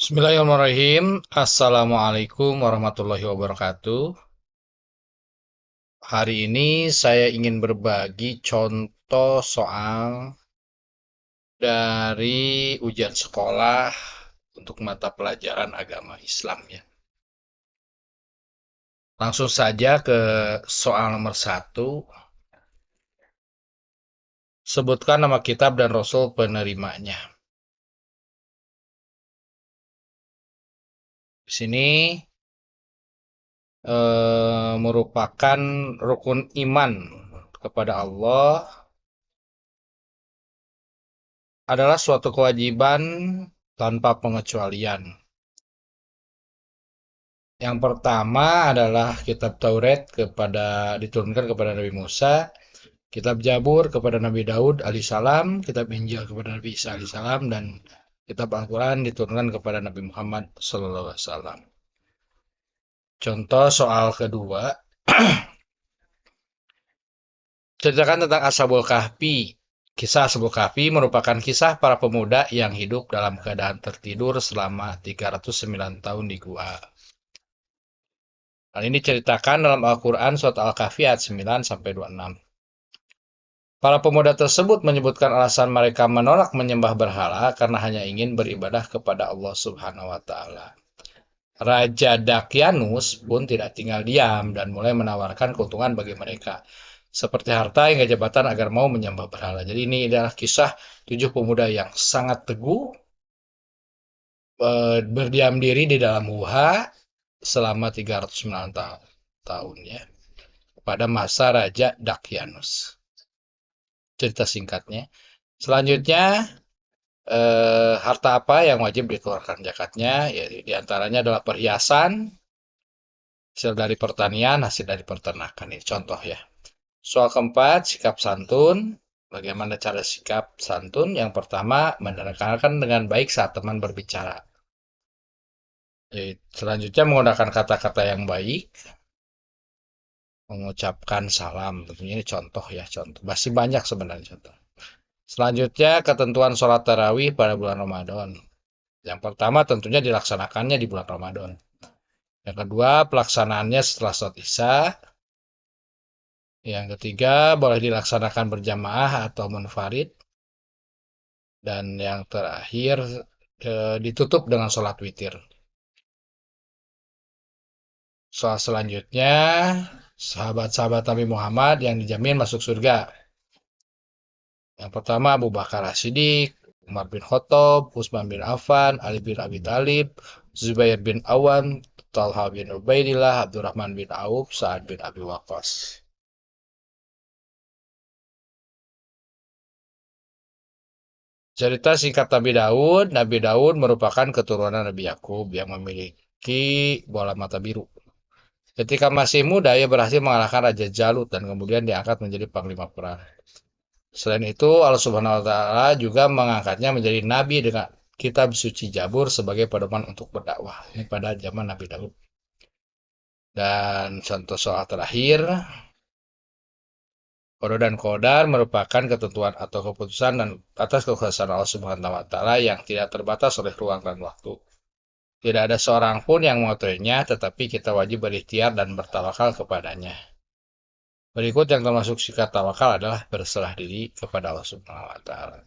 Bismillahirrahmanirrahim. Assalamualaikum warahmatullahi wabarakatuh. Hari ini saya ingin berbagi contoh soal dari ujian sekolah untuk mata pelajaran agama Islam ya. Langsung saja ke soal nomor 1. Sebutkan nama kitab dan rasul penerimanya. Di sini merupakan rukun iman kepada Allah adalah suatu kewajiban tanpa pengecualian. Yang pertama adalah kitab Taurat diturunkan kepada Nabi Musa, kitab Jabur kepada Nabi Daud alaihissalam, kitab Injil kepada Nabi Isa alaihissalam, dan kitab Al-Quran diturunkan kepada Nabi Muhammad sallallahu alaihi wasallam. Contoh soal kedua, ceritakan tentang Ashabul Kahfi. Kisah Ashabul Kahfi merupakan kisah para pemuda yang hidup dalam keadaan tertidur selama 309 tahun di gua. Hal ini diceritakan dalam Al-Quran surat Al-Kahfi ayat 9-26. Para pemuda tersebut menyebutkan alasan mereka menolak menyembah berhala karena hanya ingin beribadah kepada Allah Subhanahu wa Ta'ala. Raja Dakyanus pun tidak tinggal diam dan mulai menawarkan keuntungan bagi mereka, seperti harta hingga jabatan agar mau menyembah berhala. Jadi ini adalah kisah 7 pemuda yang sangat teguh, berdiam diri di dalam gua selama 309 tahun ya, pada masa Raja Dakyanus. Cerita singkatnya. Selanjutnya, harta apa yang wajib dikeluarkan zakatnya? Ya, di antaranya adalah perhiasan, hasil dari pertanian, hasil dari peternakan. Ini contoh ya. Soal keempat, sikap santun. Bagaimana cara sikap santun? Yang pertama, menerangkan dengan baik saat teman berbicara. Selanjutnya, menggunakan kata-kata yang baik. Mengucapkan salam. Tentunya ini contoh ya, contoh. Masih banyak sebenarnya contoh. Selanjutnya, ketentuan sholat tarawih pada bulan Ramadan. Yang pertama tentunya dilaksanakannya di bulan Ramadan. Yang kedua, pelaksanaannya setelah sholat Isya. Yang ketiga, boleh dilaksanakan berjamaah atau munfarid. Dan yang terakhir, ditutup dengan sholat witir. Soal selanjutnya, sahabat-sahabat Nabi Muhammad yang dijamin masuk surga. Yang pertama, Abu Bakar As-Siddiq, Umar bin Khattab, Utsman bin Affan, Ali bin Abi Thalib, Zubair bin Awam, Talha bin Ubaidillah, Abdurrahman bin Auf, Sa'ad bin Abi Waqqas. Cerita singkat Nabi Daud. Nabi Daud merupakan keturunan Nabi Yakub yang memiliki bola mata biru. Ketika masih muda, ia berhasil mengalahkan Raja Jalut dan kemudian diangkat menjadi panglima perang. Selain itu, Allah Subhanahu wa Ta'ala juga mengangkatnya menjadi nabi dengan kitab suci Jabur sebagai pedoman untuk berdakwah. Ini pada zaman Nabi Daud. Dan contoh soal terakhir, Qada dan Qadar merupakan ketentuan atau keputusan dan atas kekuasaan Allah Subhanahu wa Ta'ala yang tidak terbatas oleh ruang dan waktu. Tidak ada seorang pun yang mengaturnya, tetapi kita wajib berikhtiar dan bertawakal kepadanya. Berikut yang termasuk sikap tawakal adalah berserah diri kepada Allah Subhanahu wa Ta'ala.